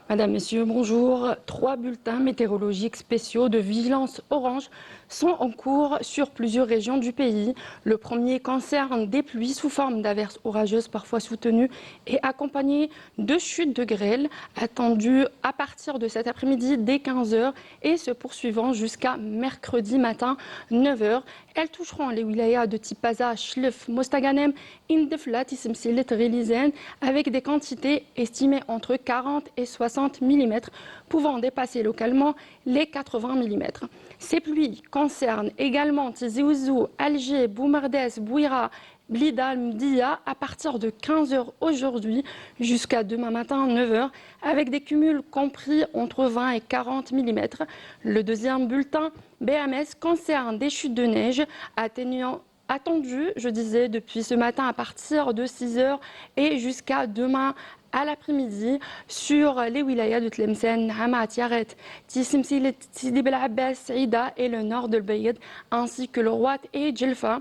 Madame, Messieurs, bonjour. 3 bulletins météorologiques spéciaux de vigilance orange sont en cours sur plusieurs régions du pays. Le premier concerne des pluies sous forme d'averses orageuses parfois soutenues et accompagnées de chutes de grêle attendues à partir de cet après-midi dès 15 h et se poursuivant jusqu'à mercredi matin 9 h. Elles toucheront les wilayas de Tipaza, Chlef, Mostaganem, Indeflat, Tissemsilet, Ghelizen avec des quantités estimées entre 40 et 60 mm, pouvant dépasser localement les 80 mm. Ces pluies concernent également Tizi Ouzou, Alger, Boumardès, Bouira, Blida, Mdia à partir de 15 h aujourd'hui jusqu'à demain matin 9 h avec des cumuls compris entre 20 et 40 mm. Le deuxième bulletin BMS concerne des chutes de neige attendues, je disais, depuis ce matin à partir de 6 h et jusqu'à demain à l'après-midi sur les wilayas de Tlemcen, Hama, Tiaret, Tissemsilet, Sidi Bel Abbas, Saïda et le nord de l'Ubayyed, ainsi que le Rouat et Djelfa.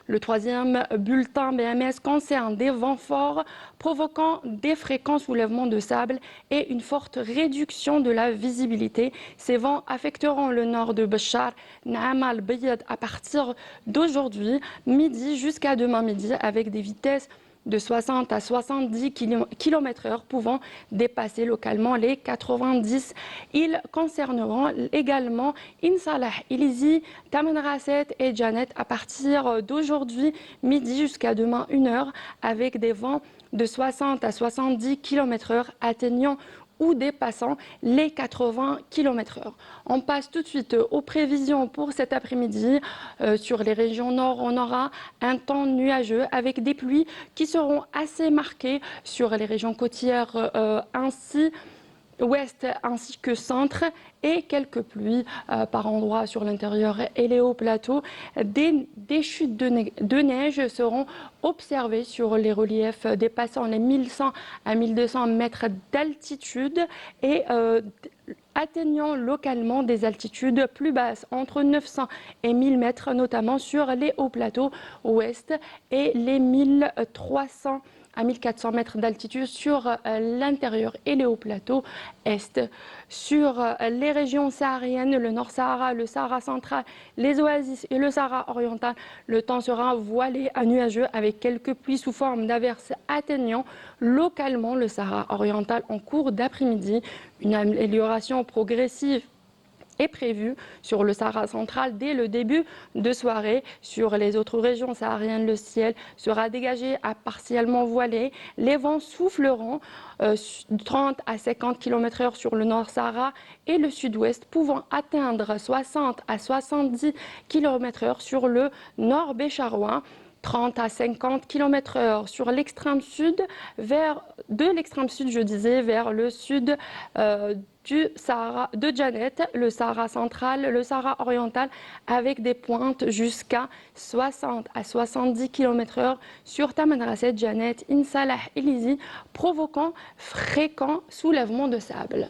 Le troisième bulletin BMS concerne des vents forts provoquant des fréquents soulèvements de sable et une forte réduction de la visibilité. Ces vents affecteront le nord de Béchar, Naama, Bayed à partir d'aujourd'hui midi jusqu'à demain midi avec des vitesses de 60 à 70 km/h pouvant dépasser localement les 90. Ils concerneront également Insalah, Ilizi, Tamanrasset et Janet à partir d'aujourd'hui midi jusqu'à demain 1 h avec des vents de 60 à 70 km/h atteignant ou dépassant les 80 km/h. On passe tout de suite aux prévisions pour cet après-midi. Sur les régions nord, on aura un temps nuageux avec des pluies qui seront assez marquées sur les régions côtières ouest ainsi que centre et quelques pluies par endroits sur l'intérieur et les hauts plateaux. Des chutes de neige seront observées sur les reliefs dépassant les 1100 à 1200 mètres d'altitude et atteignant localement des altitudes plus basses, entre 900 et 1000 mètres, notamment sur les hauts plateaux ouest et les 1300 à 1400 mètres d'altitude sur l'intérieur et les hauts plateaux est. Sur les régions sahariennes, le Nord-Sahara, le Sahara central, les oasis et le Sahara oriental, le temps sera voilé à nuageux avec quelques pluies sous forme d'averses atteignant localement le Sahara oriental en cours d'après-midi. Une amélioration progressive est prévu sur le Sahara central dès le début de soirée. Sur les autres régions sahariennes, le ciel sera dégagé à partiellement voilé. Les vents souffleront 30 à 50 km/h sur le nord Sahara et le sud-ouest, pouvant atteindre 60 à 70 km/h sur le nord bécharois. 30 à 50 km/h sur l'extrême sud, de l'extrême sud, je disais, vers le sud du Sahara de Janet, le Sahara central, le Sahara oriental, avec des pointes jusqu'à 60 à 70 km/h sur Tamanrasset, Janet, Insalah, Ilizi, provoquant fréquents soulèvements de sable.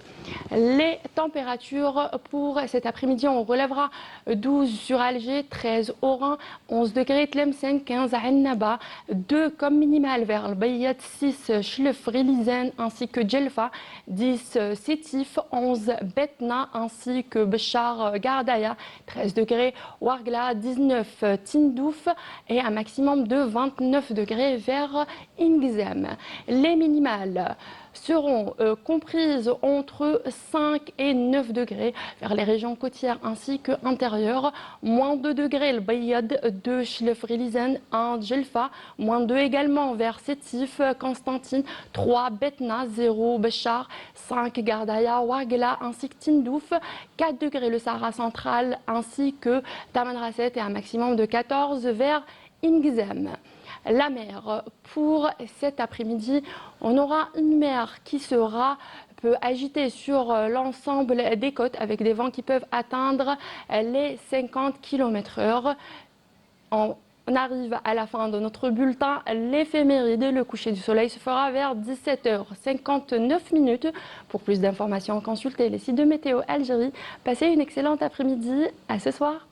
Les températures pour cet après-midi, on relèvera 12 sur Alger, 13 Oran, 11 degrés Tlemcen, 15 à Ennaba, 2 comme minimal vers le Bayat, 6 Chlef, Ghelizen ainsi que Djelfa, 10 Sétif, 11 Betna ainsi que Béchar, Gardaya, 13 degrés Ouargla, 19 Tindouf et un maximum de 29 degrés vers Ingzem. Les minimales seront comprises entre 5 et 9 degrés vers les régions côtières ainsi que intérieures. Moins 2 degrés le Bayad, 2 Chlef, Ghelizen, 1 Djelfa, moins 2 également vers Sétif, Constantine, 3 Betna, 0 Béchar, 5 Gardaya, Ouargla ainsi que Tindouf, 4 degrés le Sahara central ainsi que Tamanrasset et un maximum de 14 vers Ingzem. La mer, pour cet après-midi, on aura une mer qui sera peu agitée sur l'ensemble des côtes avec des vents qui peuvent atteindre les 50 km/h. On arrive à la fin de notre bulletin, l'éphéméride. Le coucher du soleil se fera vers 17h59. Pour plus d'informations, consultez les sites de Météo Algérie. Passez une excellente après-midi. À ce soir.